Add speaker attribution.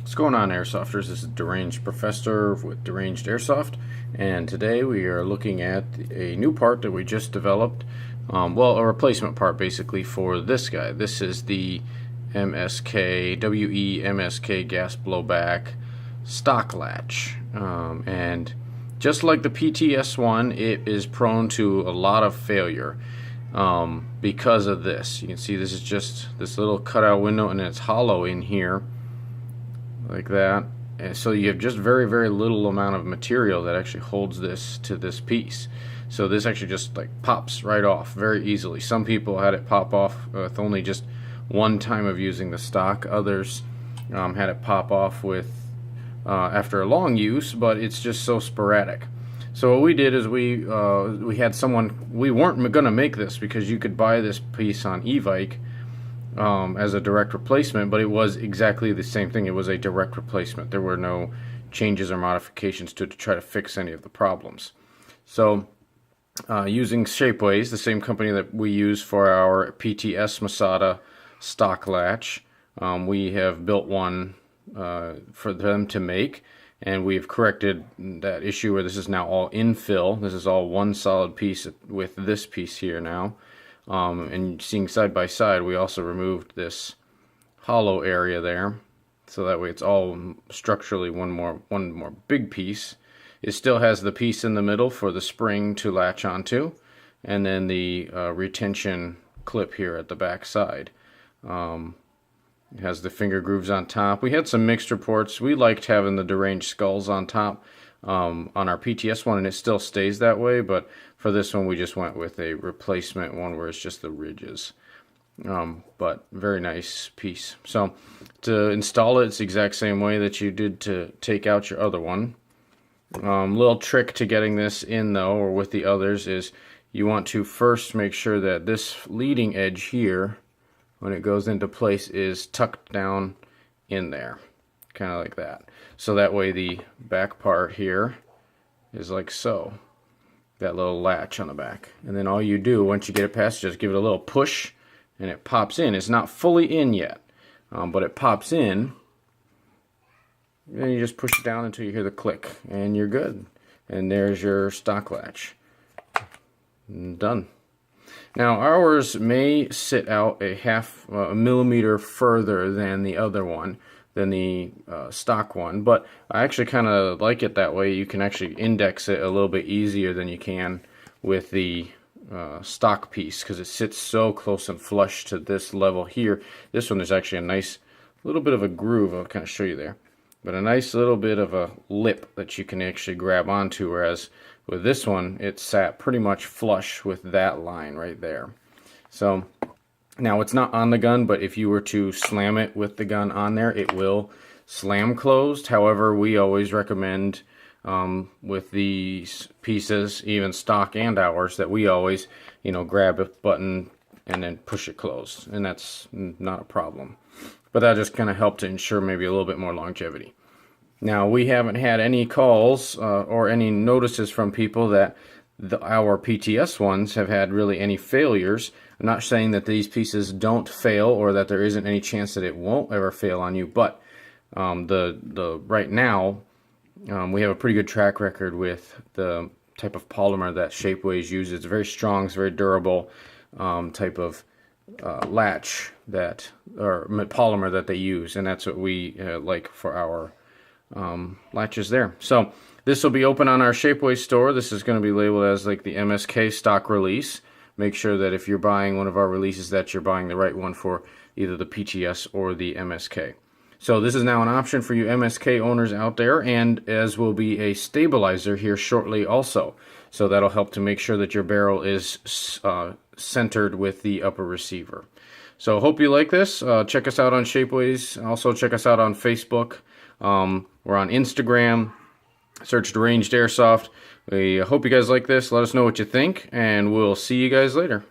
Speaker 1: What's going on, Airsofters? This is Deranged Professor with Deranged Airsoft, and today we are looking at a new part that we just developed. Well, a replacement part basically for this guy. This is the MSK, WE MSK Gas blowback stock latch. And just like the PTS one, it is prone to a lot of failure because of this. You can see this is just this little cutout window, and it's hollow in here like that, and so you have just very little amount of material that actually holds this to this piece. So this actually just like pops right off very easily. Some people had it pop off with only just one time of using the stock. Others had it pop off with after a long use, but it's just so sporadic. So what we did is we had someone, we weren't gonna make this because you could buy this piece on eVike as a direct replacement, but it was exactly the same thing. It was a direct replacement. There were no changes or modifications to try to fix any of the problems. So using Shapeways, the same company that we use for our PTS Masada stock latch, we have built one for them to make, and we've corrected that issue where this is now all infill. This is all one solid piece with this piece here now. And seeing side by side, we also removed this hollow area there, so that way it's all structurally one more big piece. It still has the piece in the middle for the spring to latch onto, and then the retention clip here at the back side. It has the finger grooves on top. We had some mixed reports. We liked having the deranged skulls on top on our PTS one, and it still stays that way, but for this one we just went with a replacement one where it's just the ridges. But very nice piece. So to install it, it's the exact same way that you did to take out your other one. Little trick to getting this in though, or with the others, is you want to first make sure that this leading edge here, when it goes into place, is tucked down in there, kind of like that. So that way the back part here is like so, that little latch on the back. And then all you do once you get it past, just give it a little push and it pops in. It's not fully in yet, but it pops in. Then you just push it down until you hear the click and you're good. And there's your stock latch. Done. Now ours may sit out a half a millimeter further than the other one, than the stock one, but I actually kind of like it that way. You can actually index it a little bit easier than you can with the stock piece, because it sits so close and flush to this level here. This one, there's actually a nice little bit of a groove. I'll kind of show you there, but a nice little bit of a lip that you can actually grab onto, whereas with this one it sat pretty much flush with that line right there. So now it's not on the gun, but if you were to slam it with the gun on there, it will slam closed. However, we always recommend with these pieces, even stock and ours, that we always, grab a button and then push it closed, and that's not a problem. But that just kind of helped to ensure maybe a little bit more longevity. Now, we haven't had any calls or any notices from people that our PTS ones have had really any failures. I'm not saying that these pieces don't fail or that there isn't any chance that it won't ever fail on you, but right now we have a pretty good track record with the type of polymer that Shapeways uses. It's very strong, it's very durable type of latch that, or polymer that they use, and that's what we like for our latches there. So this will be open on our Shapeways store. This is going to be labeled as like the MSK stock release. Make sure that if you're buying one of our releases that you're buying the right one for either the PTS or the MSK. So this is now an option for you MSK owners out there, and as will be a stabilizer here shortly also. So that'll help to make sure that your barrel is centered with the upper receiver. So hope you like this. Check us out on Shapeways. Also check us out on Facebook. We're on Instagram. Search Deranged Airsoft. We hope you guys like this. Let us know what you think, and we'll see you guys later.